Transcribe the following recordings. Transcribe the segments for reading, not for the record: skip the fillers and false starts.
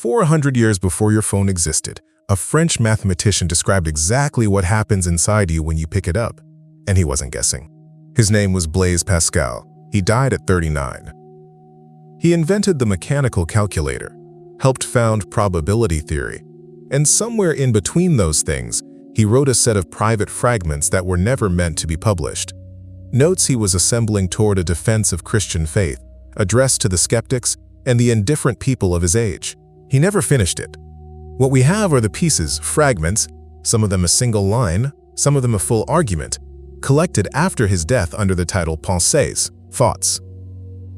400 years before your phone existed, a French mathematician described exactly what happens inside you when you pick it up. And he wasn't guessing. His name was Blaise Pascal. He died at 39. He invented the mechanical calculator, helped found probability theory, and somewhere in between those things, he wrote a set of private fragments that were never meant to be published. Notes he was assembling toward a defense of Christian faith, addressed to the skeptics and the indifferent people of his age. He never finished it. What we have are the pieces, fragments, some of them a single line, some of them a full argument, collected after his death under the title Pensées, thoughts.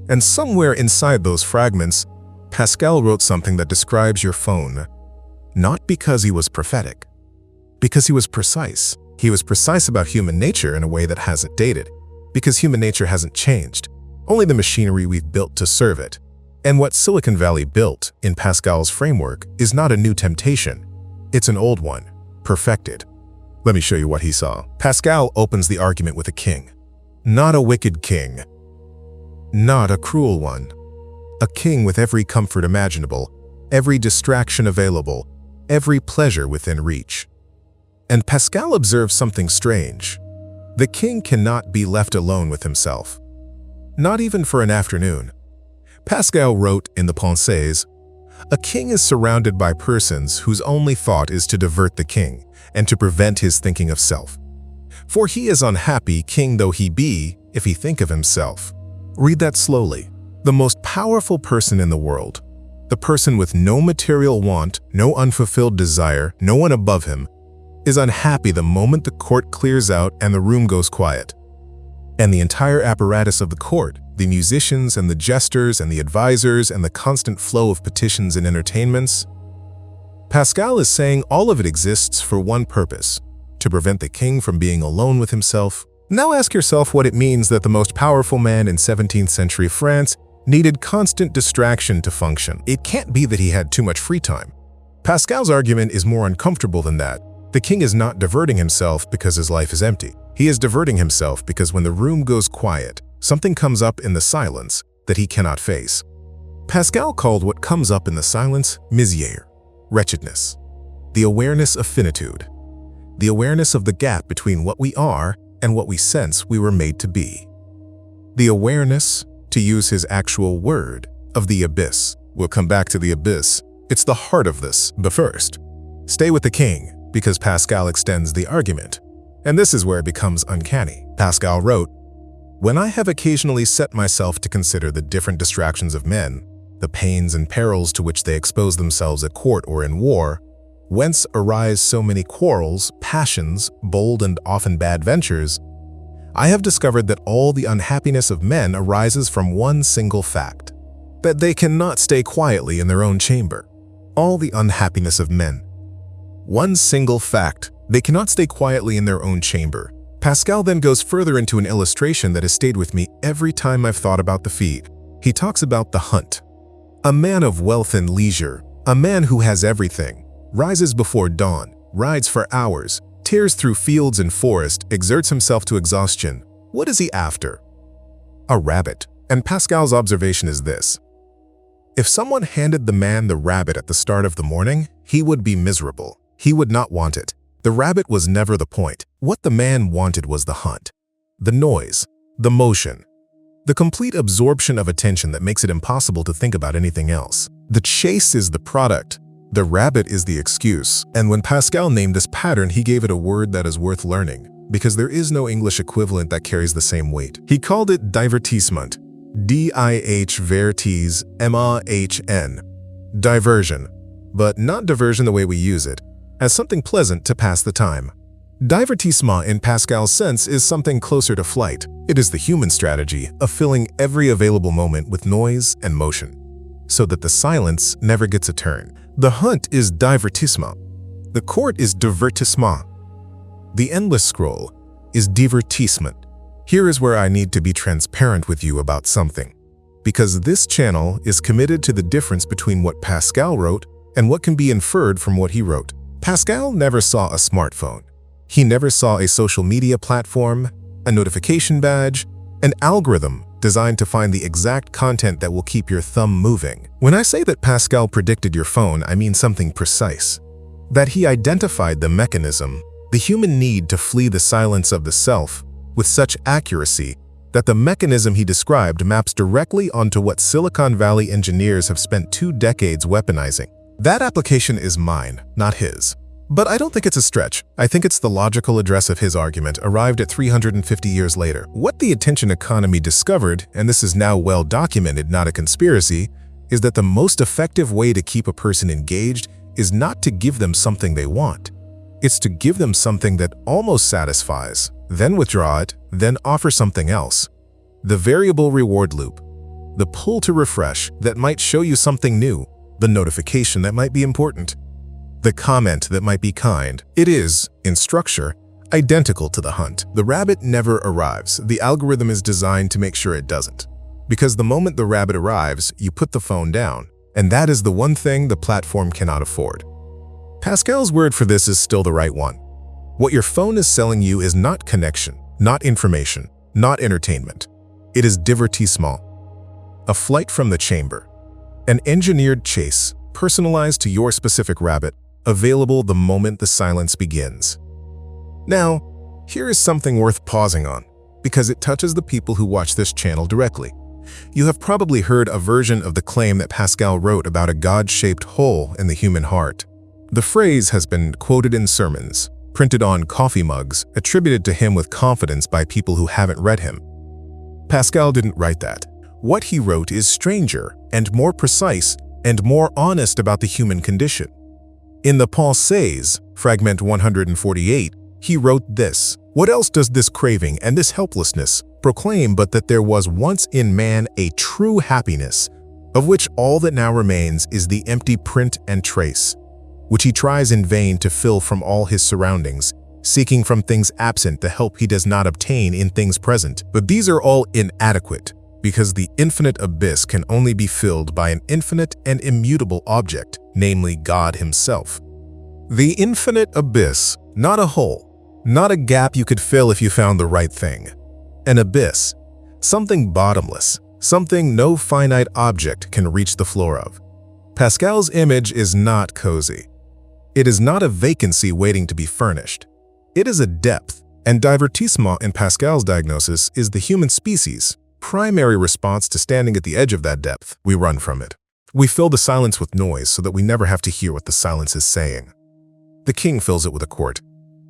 And somewhere inside those fragments, Pascal wrote something that describes your phone, not because he was prophetic, because he was precise. He was precise about human nature in a way that hasn't dated, because human nature hasn't changed, only the machinery we've built to serve it. And what Silicon Valley built in Pascal's framework is not a new temptation, it's an old one, perfected. Let me show you what he saw. Pascal opens the argument with a king. Not a wicked king, not a cruel one. A king with every comfort imaginable, every distraction available, every pleasure within reach. And Pascal observes something strange. The king cannot be left alone with himself, not even for an afternoon. Pascal wrote in the Pensées, "A king is surrounded by persons whose only thought is to divert the king and to prevent his thinking of self. For he is unhappy, king though he be, if he think of himself." Read that slowly. The most powerful person in the world, the person with no material want, no unfulfilled desire, no one above him, is unhappy the moment the court clears out and the room goes quiet. And the entire apparatus of the court, the musicians and the jesters and the advisors and the constant flow of petitions and entertainments, Pascal is saying all of it exists for one purpose, to prevent the king from being alone with himself. Now ask yourself what it means that the most powerful man in 17th century France needed constant distraction to function. It can't be that he had too much free time. Pascal's argument is more uncomfortable than that. The king is not diverting himself because his life is empty. He is diverting himself because when the room goes quiet, something comes up in the silence that he cannot face. Pascal called what comes up in the silence misère, wretchedness, the awareness of finitude, the awareness of the gap between what we are and what we sense we were made to be. The awareness, to use his actual word, of the abyss. We'll come back to the abyss. It's the heart of this. But first, stay with the king, because Pascal extends the argument. And this is where it becomes uncanny. Pascal wrote, "When I have occasionally set myself to consider the different distractions of men, the pains and perils to which they expose themselves at court or in war, whence arise so many quarrels, passions, bold and often bad ventures, I have discovered that all the unhappiness of men arises from one single fact, that they cannot stay quietly in their own chamber. All the unhappiness of men. One single fact, they cannot stay quietly in their own chamber." Pascal then goes further into an illustration that has stayed with me every time I've thought about the feed. He talks about the hunt. A man of wealth and leisure, a man who has everything, rises before dawn, rides for hours, tears through fields and forest, exerts himself to exhaustion. What is he after? A rabbit. And Pascal's observation is this: if someone handed the man the rabbit at the start of the morning, he would be miserable. He would not want it. The rabbit was never the point. What the man wanted was the hunt, the noise, the motion, the complete absorption of attention that makes it impossible to think about anything else. The chase is the product. The rabbit is the excuse. And when Pascal named this pattern, he gave it a word that is worth learning, because there is no English equivalent that carries the same weight. He called it divertissement. D-I-H-vertis-M-A-H-N. Diversion. But not diversion the way we use it, as something pleasant to pass the time. Divertissement in Pascal's sense is something closer to flight. It is the human strategy of filling every available moment with noise and motion, so that the silence never gets a turn. The hunt is divertissement. The court is divertissement. The endless scroll is divertissement. Here is where I need to be transparent with you about something, because this channel is committed to the difference between what Pascal wrote and what can be inferred from what he wrote. Pascal never saw a smartphone. He never saw a social media platform, a notification badge, an algorithm designed to find the exact content that will keep your thumb moving. When I say that Pascal predicted your phone, I mean something precise. That he identified the mechanism, the human need to flee the silence of the self, with such accuracy that the mechanism he described maps directly onto what Silicon Valley engineers have spent 2 decades weaponizing. That application is mine, not his. But I don't think it's a stretch. I think it's the logical address of his argument, arrived at 350 years later. What the attention economy discovered, and this is now well documented, not a conspiracy, is that the most effective way to keep a person engaged is not to give them something they want. It's to give them something that almost satisfies, then withdraw it, then offer something else. The variable reward loop. The pull to refresh that might show you something new. The notification that might be important. The comment that might be kind. It is, in structure, identical to the hunt. The rabbit never arrives. The algorithm is designed to make sure it doesn't. Because the moment the rabbit arrives, you put the phone down. And that is the one thing the platform cannot afford. Pascal's word for this is still the right one. What your phone is selling you is not connection, not information, not entertainment. It is divertissement. A flight from the chamber. An engineered chase, personalized to your specific rabbit, available the moment the silence begins. Now, here is something worth pausing on, because it touches the people who watch this channel directly. You have probably heard a version of the claim that Pascal wrote about a God-shaped hole in the human heart. The phrase has been quoted in sermons, printed on coffee mugs, attributed to him with confidence by people who haven't read him. Pascal didn't write that. What he wrote is stranger and more precise and more honest about the human condition. In the Pensées, fragment 148, he wrote this: "What else does this craving and this helplessness proclaim but that there was once in man a true happiness, of which all that now remains is the empty print and trace, which he tries in vain to fill from all his surroundings, seeking from things absent the help he does not obtain in things present. But these are all inadequate, because the infinite abyss can only be filled by an infinite and immutable object, namely God himself." The infinite abyss, not a hole, not a gap you could fill if you found the right thing. An abyss, something bottomless, something no finite object can reach the floor of. Pascal's image is not cozy. It is not a vacancy waiting to be furnished. It is a depth, and divertissement in Pascal's diagnosis is the human species' primary response to standing at the edge of that depth. We run from it. We fill the silence with noise so that we never have to hear what the silence is saying. The king fills it with a court.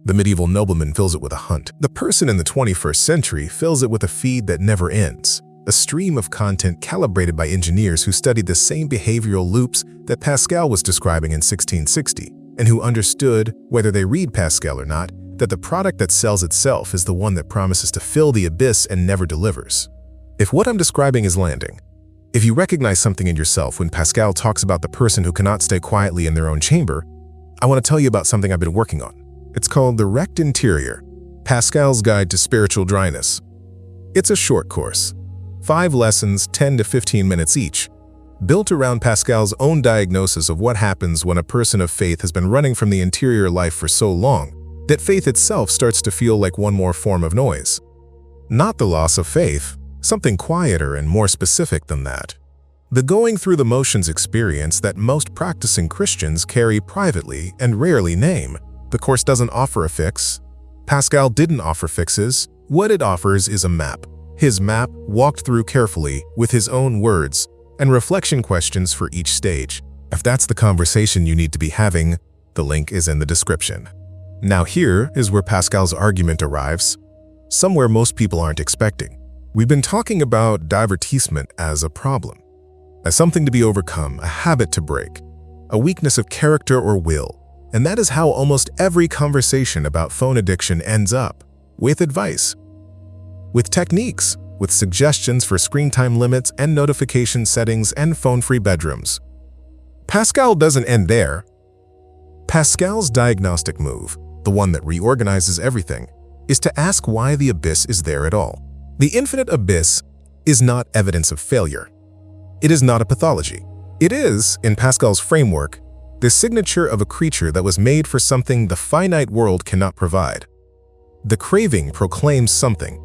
The medieval nobleman fills it with a hunt. The person in the 21st century fills it with a feed that never ends, a stream of content calibrated by engineers who studied the same behavioral loops that Pascal was describing in 1660, and who understood, whether they read Pascal or not, that the product that sells itself is the one that promises to fill the abyss and never delivers. If what I'm describing is landing, if you recognize something in yourself when Pascal talks about the person who cannot stay quietly in their own chamber, I want to tell you about something I've been working on. It's called The Wrecked Interior, Pascal's Guide to Spiritual Dryness. It's a short course, 5 lessons, 10 to 15 minutes each, built around Pascal's own diagnosis of what happens when a person of faith has been running from the interior life for so long that faith itself starts to feel like one more form of noise. Not the loss of faith, something quieter and more specific than that. The going through the motions experience that most practicing Christians carry privately and rarely name. The course doesn't offer a fix. Pascal didn't offer fixes. What it offers is a map. His map walked through carefully with his own words and reflection questions for each stage. If that's the conversation you need to be having, the link is in the description. Now here is where Pascal's argument arrives, somewhere most people aren't expecting. We've been talking about divertissement as a problem, as something to be overcome, a habit to break, a weakness of character or will. And that is how almost every conversation about phone addiction ends up, with advice, with techniques, with suggestions for screen time limits and notification settings and phone-free bedrooms. Pascal doesn't end there. Pascal's diagnostic move, the one that reorganizes everything, is to ask why the abyss is there at all. The infinite abyss is not evidence of failure. It is not a pathology. It is, in Pascal's framework, the signature of a creature that was made for something the finite world cannot provide. The craving proclaims something.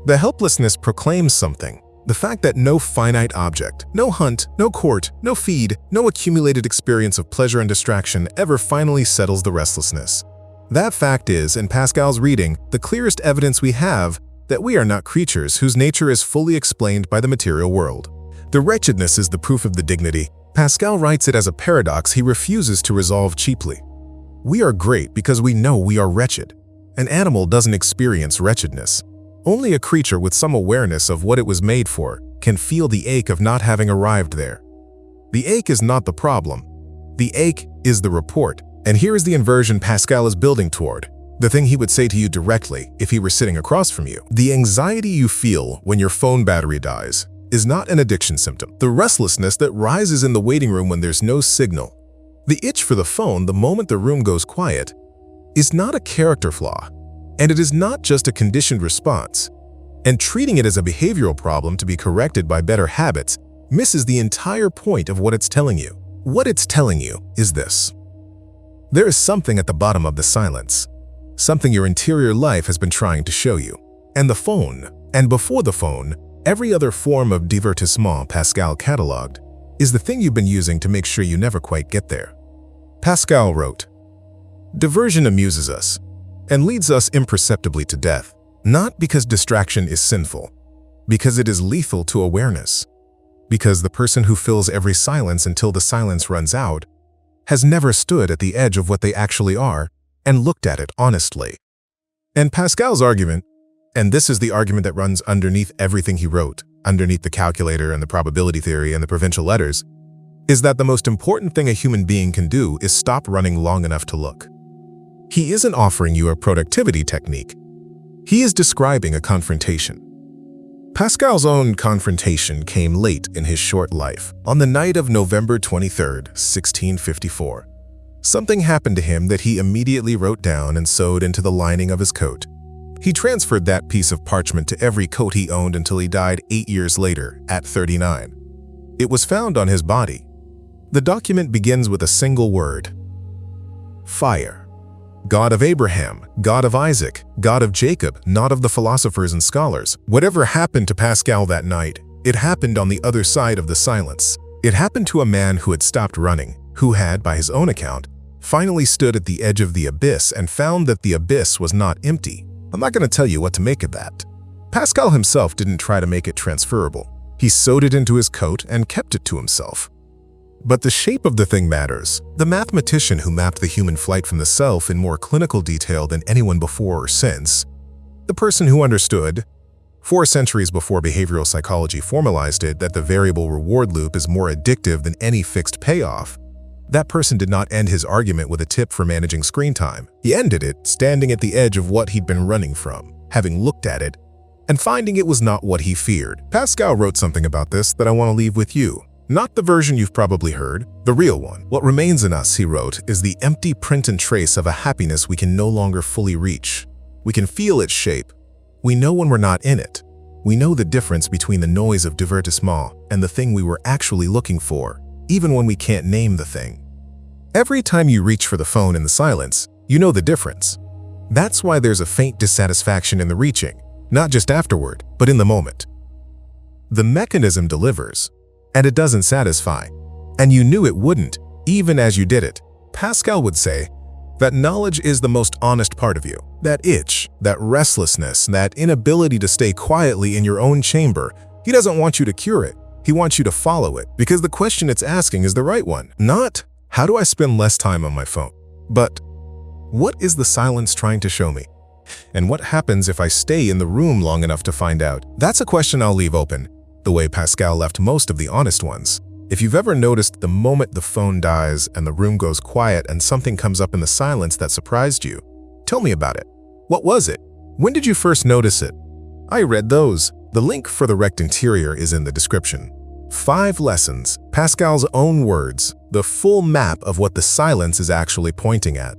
The helplessness proclaims something. The fact that no finite object, no hunt, no court, no feed, no accumulated experience of pleasure and distraction ever finally settles the restlessness. That fact is, in Pascal's reading, the clearest evidence we have that we are not creatures whose nature is fully explained by the material world. The wretchedness is the proof of the dignity. Pascal writes it as a paradox he refuses to resolve cheaply. We are great because we know we are wretched. An animal doesn't experience wretchedness. Only a creature with some awareness of what it was made for can feel the ache of not having arrived there. The ache is not the problem. The ache is the report. And here is the inversion Pascal is building toward. The thing he would say to you directly if he were sitting across from you. The anxiety you feel when your phone battery dies is not an addiction symptom. The restlessness that rises in the waiting room when there's no signal. The itch for the phone the moment the room goes quiet is not a character flaw. And it is not just a conditioned response. And treating it as a behavioral problem to be corrected by better habits misses the entire point of what it's telling you. What it's telling you is this. There is something at the bottom of the silence. Something your interior life has been trying to show you. And the phone, and before the phone, every other form of divertissement Pascal cataloged, is the thing you've been using to make sure you never quite get there. Pascal wrote, "Diversion amuses us and leads us imperceptibly to death, not because distraction is sinful, because it is lethal to awareness, because the person who fills every silence until the silence runs out has never stood at the edge of what they actually are and looked at it honestly." And Pascal's argument, and this is the argument that runs underneath everything he wrote, underneath the calculator and the probability theory and the provincial letters, is that the most important thing a human being can do is stop running long enough to look. He isn't offering you a productivity technique. He is describing a confrontation. Pascal's own confrontation came late in his short life. On the night of November 23, 1654, something happened to him that he immediately wrote down and sewed into the lining of his coat. He transferred that piece of parchment to every coat he owned until he died 8 years later, at 39. It was found on his body. The document begins with a single word: fire. God of Abraham, God of Isaac, God of Jacob, not of the philosophers and scholars. Whatever happened to Pascal that night, it happened on the other side of the silence. It happened to a man who had stopped running, who had, by his own account, finally stood at the edge of the abyss and found that the abyss was not empty. I'm not going to tell you what to make of that. Pascal himself didn't try to make it transferable. He sewed it into his coat and kept it to himself. But the shape of the thing matters. The mathematician who mapped the human flight from the self in more clinical detail than anyone before or since, the person who understood, 4 centuries before behavioral psychology formalized it, that the variable reward loop is more addictive than any fixed payoff, that person did not end his argument with a tip for managing screen time. He ended it standing at the edge of what he'd been running from, having looked at it, and finding it was not what he feared. Pascal wrote something about this that I want to leave with you. Not the version you've probably heard, the real one. What remains in us, he wrote, is the empty print and trace of a happiness we can no longer fully reach. We can feel its shape. We know when we're not in it. We know the difference between the noise of divertissement and the thing we were actually looking for, even when we can't name the thing. Every time you reach for the phone in the silence, you know the difference. That's why there's a faint dissatisfaction in the reaching, not just afterward, but in the moment. The mechanism delivers, and it doesn't satisfy, and you knew it wouldn't, even as you did it. Pascal would say that knowledge is the most honest part of you. That itch, that restlessness, that inability to stay quietly in your own chamber, he doesn't want you to cure it. He wants you to follow it, because the question it's asking is the right one. Not, how do I spend less time on my phone? But, what is the silence trying to show me? And what happens if I stay in the room long enough to find out? That's a question I'll leave open, the way Pascal left most of the honest ones. If you've ever noticed the moment the phone dies and the room goes quiet and something comes up in the silence that surprised you, tell me about it. What was it? When did you first notice it? I read those. The link for the wrecked interior is in the description. 5 lessons, Pascal's own words, the full map of what the silence is actually pointing at.